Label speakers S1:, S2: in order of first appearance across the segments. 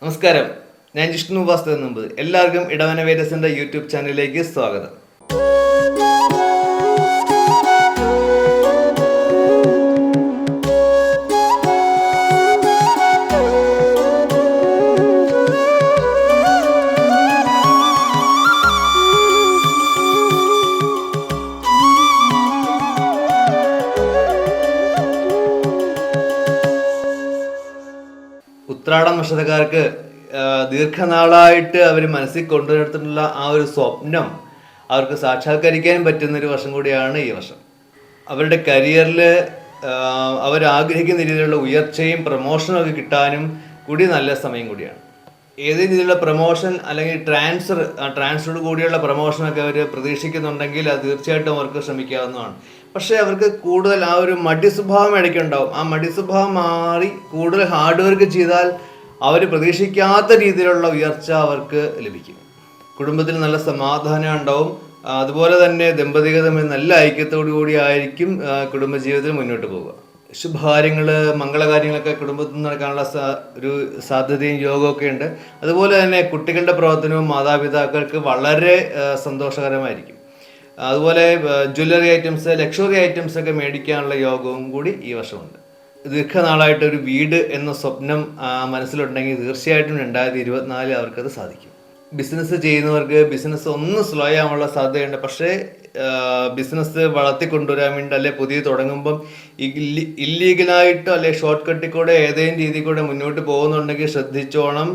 S1: നമസ്കാരം, ഞാൻ ജിഷ്ണു വാസ്തവ. എല്ലാവർക്കും ഇടവന വേദസിന്റെ യൂട്യൂബ് ചാനലിലേക്ക് സ്വാഗതം. ഉത്രാടം നക്ഷത്രക്കാർക്ക് ദീർഘനാളായിട്ട് അവർ മനസ്സിൽ കൊണ്ടുവരുത്തിട്ടുള്ള ആ ഒരു സ്വപ്നം അവർക്ക് സാക്ഷാത്കരിക്കാൻ പറ്റുന്നൊരു വർഷം കൂടിയാണ് ഈ വർഷം. അവരുടെ കരിയറിൽ അവരാഗ്രഹിക്കുന്ന രീതിയിലുള്ള ഉയർച്ചയും പ്രമോഷനും ഒക്കെ കിട്ടാനും കൂടി നല്ല സമയം കൂടിയാണ്. ഏത് രീതിയിലുള്ള പ്രമോഷൻ അല്ലെങ്കിൽ ട്രാൻസ്ഫറോട് കൂടിയുള്ള പ്രമോഷനൊക്കെ അവർ പ്രതീക്ഷിക്കുന്നുണ്ടെങ്കിൽ അത് തീർച്ചയായിട്ടും അവർക്ക് ശ്രമിക്കാവുന്നതാണ്. പക്ഷേ അവർക്ക് കൂടുതൽ ആ ഒരു മടി സ്വഭാവം ഇടയ്ക്കുണ്ടാവും. ആ മടി സ്വഭാവം മാറി കൂടുതൽ ഹാർഡ് വർക്ക് ചെയ്താൽ അവർ പ്രതീക്ഷിക്കാത്ത രീതിയിലുള്ള ഉയർച്ച അവർക്ക് ലഭിക്കും. കുടുംബത്തിൽ നല്ല സമാധാനം ഉണ്ടാവും. അതുപോലെ തന്നെ ദമ്പതികൾ തമ്മിൽ നല്ല ഐക്യത്തോടു കൂടി ആയിരിക്കും കുടുംബജീവിതത്തിൽ മുന്നോട്ട് പോവുക. ശുഭകാര്യങ്ങൾ, മംഗളകാര്യങ്ങളൊക്കെ കുടുംബത്തിൽ നിന്ന് നടക്കാനുള്ള ഒരു സാധ്യതയും യോഗമൊക്കെ ഉണ്ട്. അതുപോലെ തന്നെ കുട്ടികളുടെ പ്രവർത്തനവും മാതാപിതാക്കൾക്ക് വളരെ സന്തോഷകരമായിരിക്കും. അതുപോലെ ജ്വല്ലറി ഐറ്റംസ്, ലക്ഷറി ഐറ്റംസ് ഒക്കെ മേടിക്കാനുള്ള യോഗവും കൂടി ഈ വർഷമുണ്ട്. ദീർഘനാളായിട്ട് ഒരു വീട് എന്ന സ്വപ്നം മനസ്സിലുണ്ടെങ്കിൽ തീർച്ചയായിട്ടും 2024 അവർക്കത് സാധിക്കും. ബിസിനസ് ചെയ്യുന്നവർക്ക് ബിസിനസ് ഒന്ന് സ്ലോ ആവാനുള്ള സാധ്യതയുണ്ട്. പക്ഷേ ബിസിനസ് വളർത്തിക്കൊണ്ടുവരാൻ വേണ്ടി അല്ലെ പുതിയ തുടങ്ങുമ്പം ഇല്ലീഗലായിട്ടോ അല്ലെ ഷോർട്ട് കട്ടിൽ കൂടെ ഏതെങ്കിലും രീതിയിൽ കൂടെ മുന്നോട്ട് പോകുന്നുണ്ടെങ്കിൽ ശ്രദ്ധിച്ചോണം.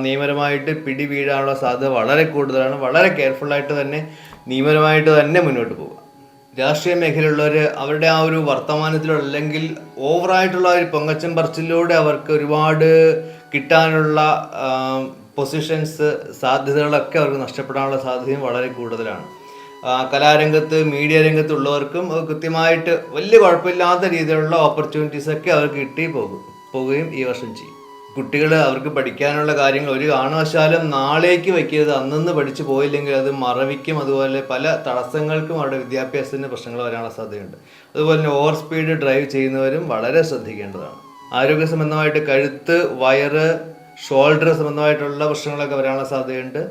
S1: നിയമപരമായിട്ട് പിടി വീഴാനുള്ള സാധ്യത വളരെ കൂടുതലാണ്. വളരെ കെയർഫുള്ളായിട്ട് തന്നെ നിയമപരമായിട്ട് തന്നെ മുന്നോട്ട് പോകുക. രാഷ്ട്രീയ മേഖലയിലുള്ളവർ അവരുടെ ആ ഒരു വർത്തമാനത്തിലോ അല്ലെങ്കിൽ ഓവറായിട്ടുള്ള ഒരു പൊങ്ങച്ചം പറച്ചിലൂടെ അവർക്ക് ഒരുപാട് കിട്ടാനുള്ള പൊസിഷൻസ്, സാധ്യതകളൊക്കെ അവർക്ക് നഷ്ടപ്പെടാനുള്ള സാധ്യതയും വളരെ കൂടുതലാണ്. കലാരംഗത്ത്, മീഡിയ രംഗത്തുള്ളവർക്കും കൃത്യമായിട്ട് വലിയ കുഴപ്പമില്ലാത്ത രീതിയിലുള്ള ഓപ്പർച്യൂണിറ്റീസൊക്കെ അവർക്ക് കിട്ടി പോവുകയും ഈ വർഷം ചെയ്യും. കുട്ടികൾ അവർക്ക് പഠിക്കാനുള്ള കാര്യങ്ങൾ ഒരു കാരണവശാലും നാളേക്ക് വയ്ക്കരുത്. അന്നന്ന് പഠിച്ചു പോയില്ലെങ്കിൽ അത് മറവിക്കും. അതുപോലെ പല തടസ്സങ്ങൾക്കും അവരുടെ വിദ്യാഭ്യാസത്തിന് പ്രശ്നങ്ങൾ വരാനുള്ള സാധ്യതയുണ്ട്. അതുപോലെ തന്നെ ഓവർ സ്പീഡ് ഡ്രൈവ് ചെയ്യുന്നവരും വളരെ ശ്രദ്ധിക്കേണ്ടതാണ്. ആരോഗ്യ സംബന്ധമായിട്ട് കഴുത്ത്, വയറ്, ഷോൾഡർ സംബന്ധമായിട്ടുള്ള പ്രശ്നങ്ങളൊക്കെ വരാനുള്ള സാധ്യതയുണ്ട്.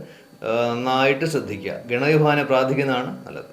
S1: നന്നായിട്ട് ശ്രദ്ധിക്കുക. ഗണവിഭാവനെ പ്രാർത്ഥിക്കുന്നതാണ് നല്ലത്.